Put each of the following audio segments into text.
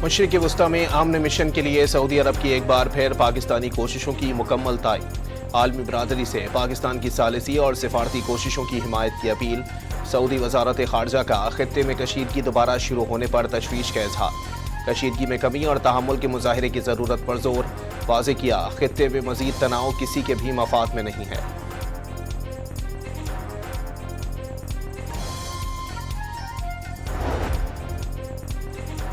مشرق وسطی میں امن مشن کے لیے سعودی عرب کی ایک بار پھر پاکستانی کوششوں کی مکمل تائید۔ عالمی برادری سے پاکستان کی ثالثی اور سفارتی کوششوں کی حمایت کی اپیل۔ سعودی وزارت خارجہ کا خطے میں کشیدگی دوبارہ شروع ہونے پر تشویش کا اظہار۔ کشیدگی میں کمی اور تحمل کے مظاہرے کی ضرورت پر زور۔ واضح کیا خطے میں مزید تناؤ کسی کے بھی مفاد میں نہیں ہے۔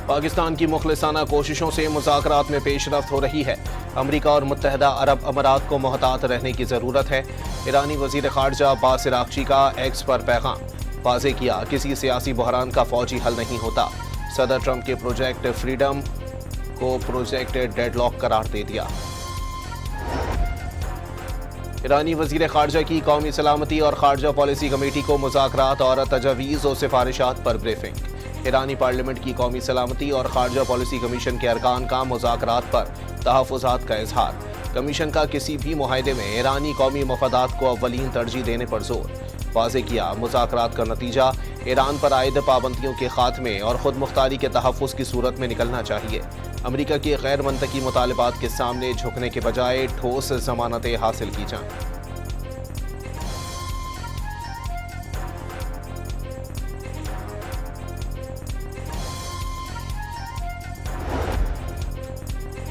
پاکستان کی مخلصانہ کوششوں سے مذاکرات میں پیش رفت ہو رہی ہے۔ امریکہ اور متحدہ عرب امارات کو محتاط رہنے کی ضرورت ہے۔ ایرانی وزیر خارجہ عباس عراقچی کا ایکس پر پیغام۔ واضح کیا کسی سیاسی بحران کا فوجی حل نہیں ہوتا۔ صدر ٹرمپ کے پروجیکٹ فریڈم کو پروجیکٹ ڈیڈ لاک قرار دے دیا۔ ایرانی وزیر خارجہ کی قومی سلامتی اور خارجہ پالیسی کمیٹی کو مذاکرات اور تجاویز و سفارشات پر بریفنگ۔ ایرانی پارلیمنٹ کی قومی سلامتی اور خارجہ پالیسی کمیشن کے ارکان کا مذاکرات پر تحفظات کا اظہار۔ کمیشن کا کسی بھی معاہدے میں ایرانی قومی مفادات کو اولین ترجیح دینے پر زور۔ واضح کیا مذاکرات کا نتیجہ ایران پر عائد پابندیوں کے خاتمے اور خود مختاری کے تحفظ کی صورت میں نکلنا چاہیے۔ امریکہ کے غیر منطقی مطالبات کے سامنے جھکنے کے بجائے ٹھوس ضمانتیں حاصل کی جائیں۔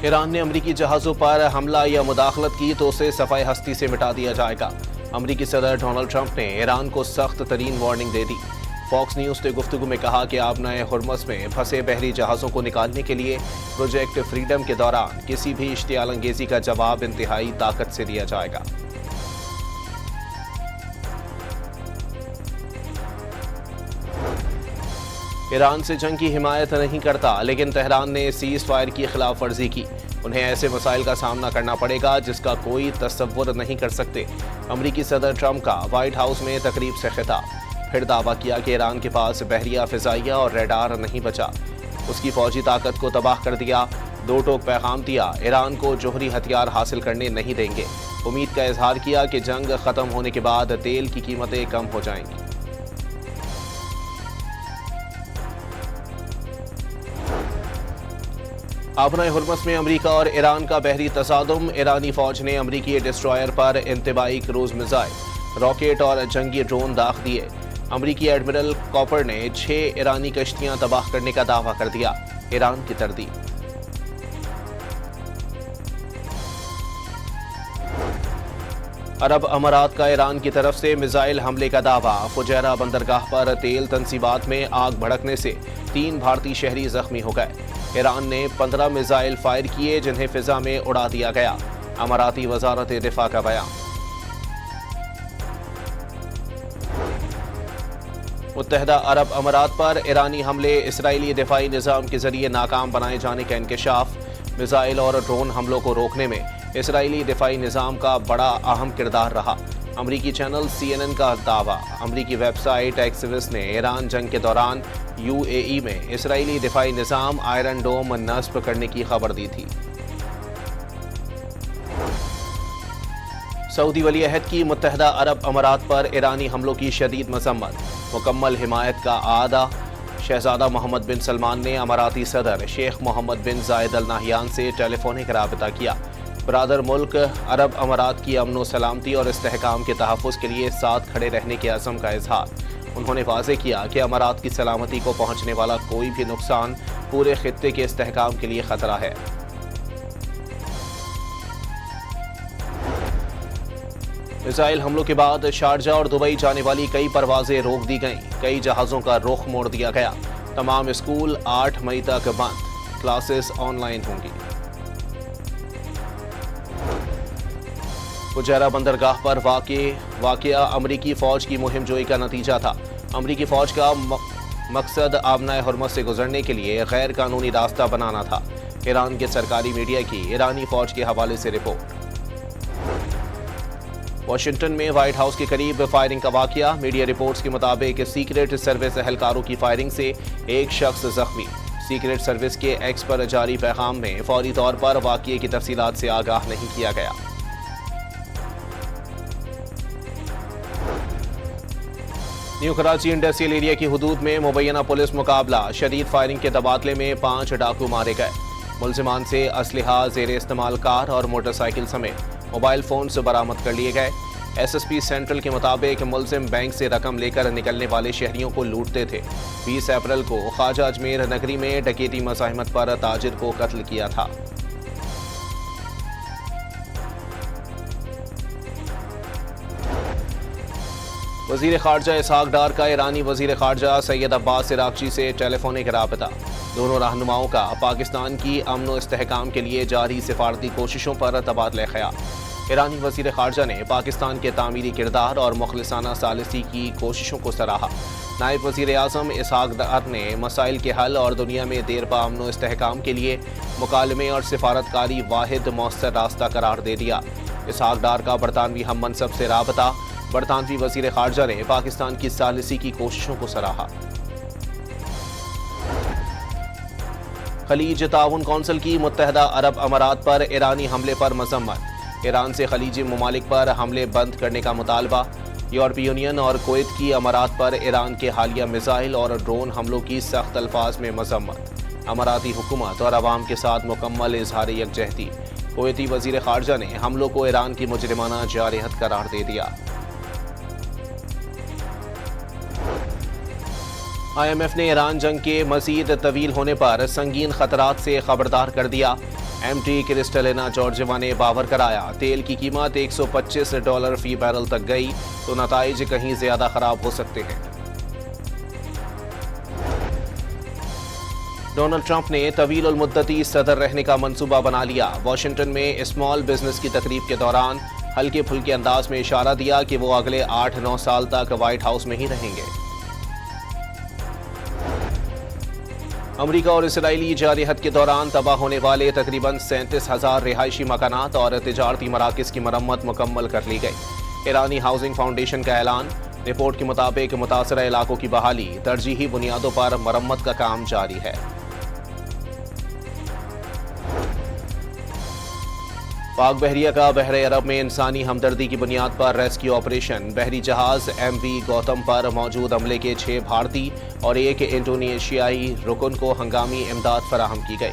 ایران نے امریکی جہازوں پر حملہ یا مداخلت کی تو اسے صفحہ ہستی سے مٹا دیا جائے گا۔ امریکی صدر ڈونلڈ ٹرمپ نے ایران کو سخت ترین وارننگ دے دی۔ فاکس نیوز سے گفتگو میں کہا کہ آبنائے ہرمز میں پھنسے بحری جہازوں کو نکالنے کے لیے پروجیکٹ فریڈم کے دوران کسی بھی اشتعال انگیزی کا جواب انتہائی طاقت سے دیا جائے گا۔ ایران سے جنگ کی حمایت نہیں کرتا، لیکن تہران نے سیز فائر کی خلاف ورزی کی۔ انہیں ایسے مسائل کا سامنا کرنا پڑے گا جس کا کوئی تصور نہیں کر سکتے۔ امریکی صدر ٹرمپ کا وائٹ ہاؤس میں تقریب سے خطاب۔ پھر دعویٰ کیا کہ ایران کے پاس بحریہ، فضائیہ اور ریڈار نہیں بچا، اس کی فوجی طاقت کو تباہ کر دیا۔ دو ٹوک پیغام دیا، ایران کو جوہری ہتھیار حاصل کرنے نہیں دیں گے۔ امید کا اظہار کیا کہ جنگ ختم ہونے کے بعد تیل کی قیمتیں کم ہو جائیں گی۔ آبنائے ہرمز میں امریکہ اور ایران کا بحری تصادم۔ ایرانی فوج نے امریکی ڈسٹرائر پر انتباہی کروز میزائل، راکٹ اور جنگی ڈرون داغ دیے۔ امریکی ایڈمرل کاپر نے 6 ایرانی کشتیاں تباہ کرنے کا دعویٰ کر دیا۔ ایران کی تردید۔ عرب امارات کا ایران کی طرف سے میزائل حملے کا دعویٰ۔ فجیرہ بندرگاہ پر تیل تنصیبات میں آگ بھڑکنے سے 3 بھارتی شہری زخمی ہو گئے۔ ایران نے 15 میزائل فائر کیے جنہیں فضا میں اڑا دیا گیا۔ اماراتی وزارت دفاع کا بیان۔ متحدہ عرب امارات پر ایرانی حملے، اسرائیلی دفاعی نظام کے ذریعے ناکام بنائے جانے کا انکشاف۔ میزائل اور ڈرون حملوں کو روکنے میں اسرائیلی دفاعی نظام کا بڑا اہم کردار رہا۔ امریکی چینل CNN کا دعویٰ۔ امریکی ویب سائٹ ایکسیوس نے ایران جنگ کے دوران UAE میں اسرائیلی دفاعی نظام آئرن ڈوم نصب کرنے کی خبر دی تھی۔ سعودی ولی عہد کی متحدہ عرب امارات پر ایرانی حملوں کی شدید مذمت، مکمل حمایت کا اعادہ۔ شہزادہ محمد بن سلمان نے اماراتی صدر شیخ محمد بن زائد ال نہیان سے ٹیلی فونک رابطہ کیا۔ برادر ملک عرب امارات کی امن و سلامتی اور استحکام کے تحفظ کے لیے ساتھ کھڑے رہنے کے عزم کا اظہار۔ انہوں نے واضح کیا کہ امارات کی سلامتی کو پہنچنے والا کوئی بھی نقصان پورے خطے کے استحکام کے لیے خطرہ ہے۔ میزائل حملوں کے بعد شارجہ اور دبئی جانے والی کئی پروازیں روک دی گئیں۔ کئی جہازوں کا رخ موڑ دیا گیا۔ تمام اسکول 8 مئی تک بند، کلاسز آن لائن ہوں گی۔ فجیرہ بندرگاہ پر واقعہ امریکی فوج کی مہم جوئی کا نتیجہ تھا۔ امریکی فوج کا مقصد آبنائے ہرمز سے گزرنے کے لیے غیر قانونی راستہ بنانا تھا۔ ایران کے سرکاری میڈیا کی ایرانی فوج کے حوالے سے رپورٹ۔ واشنگٹن میں وائٹ ہاؤس کے قریب فائرنگ کا واقعہ۔ میڈیا رپورٹس کے مطابق سیکریٹ سروس اہلکاروں کی فائرنگ سے ایک شخص زخمی۔ سیکریٹ سروس کے ایکس پر جاری پیغام میں فوری طور پر واقعے کی تفصیلات سے آگاہ نہیں کیا گیا۔ نیو کراچی انڈسٹریل ایریا کی حدود میں مبینہ پولیس مقابلہ، شدید فائرنگ کے تبادلے میں 5 ڈاکو مارے گئے۔ ملزمان سے اسلحہ، زیر استعمال کار اور موٹر سائیکل سمیت موبائل فونز برآمد کر لیے گئے۔ ایس ایس پی سینٹرل کے مطابق ملزم بینک سے رقم لے کر نکلنے والے شہریوں کو لوٹتے تھے۔ 20 اپریل کو خواجہ اجمیر نگری میں ڈکیتی مزاحمت پر تاجر کو قتل کیا تھا۔ وزیر خارجہ اسحاق ڈار کا ایرانی وزیر خارجہ سید عباس عراقچی سے ٹیلی فونک رابطہ۔ دونوں رہنماؤں کا پاکستان کی امن و استحکام کے لیے جاری سفارتی کوششوں پر تبادلہ خیال۔ ایرانی وزیر خارجہ نے پاکستان کے تعمیری کردار اور مخلصانہ ثالثی کی کوششوں کو سراہا۔ نائب وزیر اعظم اسحاق ڈار نے مسائل کے حل اور دنیا میں دیرپا امن و استحکام کے لیے مکالمے اور سفارتکاری واحد مؤثر راستہ قرار دے دیا۔ اسحاق ڈار کا برطانوی ہم منصب سے رابطہ۔ برطانوی وزیر خارجہ نے پاکستان کی ثالثی کی کوششوں کو سراہا۔ خلیج تعاون کونسل کی متحدہ عرب امارات پر ایرانی حملے پر مذمت۔ ایران سے خلیجی ممالک پر حملے بند کرنے کا مطالبہ۔ یورپی یونین اور کویت کی امارات پر ایران کے حالیہ میزائل اور ڈرون حملوں کی سخت الفاظ میں مذمت۔ اماراتی حکومت اور عوام کے ساتھ مکمل اظہار یکجہتی۔ کویتی وزیر خارجہ نے حملوں کو ایران کی مجرمانہ جارحیت قرار دے دیا۔ آئی ایم ایف نے ایران جنگ کے مزید طویل ہونے پر سنگین خطرات سے خبردار کر دیا۔ ایم ٹی کرسٹلینا جارجیوا نے باور کرایا، تیل کی قیمت $125 فی بیرل تک گئی تو نتائج کہیں زیادہ خراب ہو سکتے ہیں۔ ڈونلڈ ٹرمپ نے طویل المدتی صدر رہنے کا منصوبہ بنا لیا۔ واشنگٹن میں اسمال بزنس کی تقریب کے دوران ہلکے پھلکے انداز میں اشارہ دیا کہ وہ اگلے 8-9 سال تک وائٹ ہاؤس میں ہی رہیں گے۔ امریکہ اور اسرائیلی جارحیت کے دوران تباہ ہونے والے تقریباً 37,000 رہائشی مکانات اور تجارتی مراکز کی مرمت مکمل کر لی گئی۔ ایرانی ہاؤسنگ فاؤنڈیشن کا اعلان۔ رپورٹ کے مطابق متاثرہ علاقوں کی بحالی ترجیحی بنیادوں پر مرمت کا کام جاری ہے۔ پاک بحریہ کا بحر عرب میں انسانی ہمدردی کی بنیاد پر ریسکیو آپریشن۔ بحری جہاز ایم وی گوتم پر موجود عملے کے 6 بھارتی اور 1 انڈونیشیائی رکن کو ہنگامی امداد فراہم کی گئی۔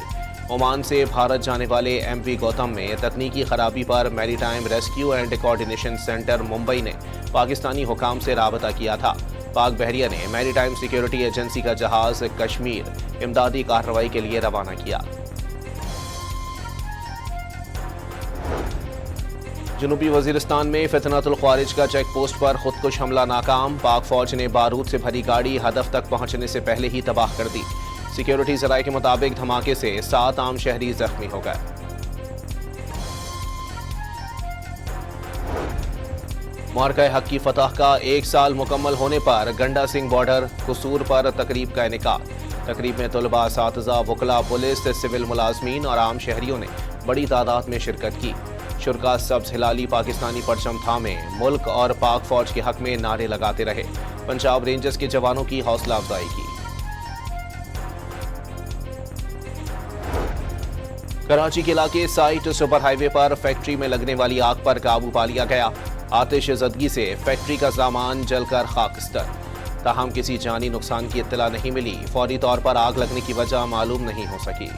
عمان سے بھارت جانے والے ایم وی گوتم میں تکنیکی خرابی پر میری time rescue and coordination centre Mumbai نے پاکستانی حکام سے رابطہ کیا تھا۔ پاک بحریہ نے میری ٹائم سیکیورٹی ایجنسی کا جہاز کشمیر امدادی کارروائی کے لیے روانہ کیا۔ جنوبی وزیرستان میں فتنۃ الخوارج کا چیک پوسٹ پر خودکش حملہ ناکام۔ پاک فوج نے بارود سے بھری گاڑی ہدف تک پہنچنے سے پہلے ہی تباہ کر دی۔ سیکیورٹی ذرائع کے مطابق دھماکے سے 7 عام شہری زخمی ہو گئے۔ معرکہ حق کی فتح کا 1 سال مکمل ہونے پر گنڈا سنگھ بارڈر قصور پر تقریب کا انعقاد۔ تقریب میں طلباء، اساتذہ، وکلاء، پولیس، سول ملازمین اور عام شہریوں نے بڑی تعداد میں شرکت کی۔ شرکاء سبز ہلالی پاکستانی پرچم تھامے ملک اور پاک فوج کے حق میں نعرے لگاتے رہے۔ پنجاب رینجرز کے جوانوں کی حوصلہ افزائی کی۔ کراچی کے علاقے سائٹ سپر ہائی وے پر فیکٹری میں لگنے والی آگ پر قابو پا لیا گیا۔ آتش زدگی سے فیکٹری کا سامان جل کر خاکستر، تاہم کسی جانی نقصان کی اطلاع نہیں ملی۔ فوری طور پر آگ لگنے کی وجہ معلوم نہیں ہو سکی۔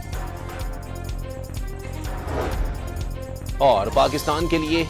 اور پاکستان کے لیے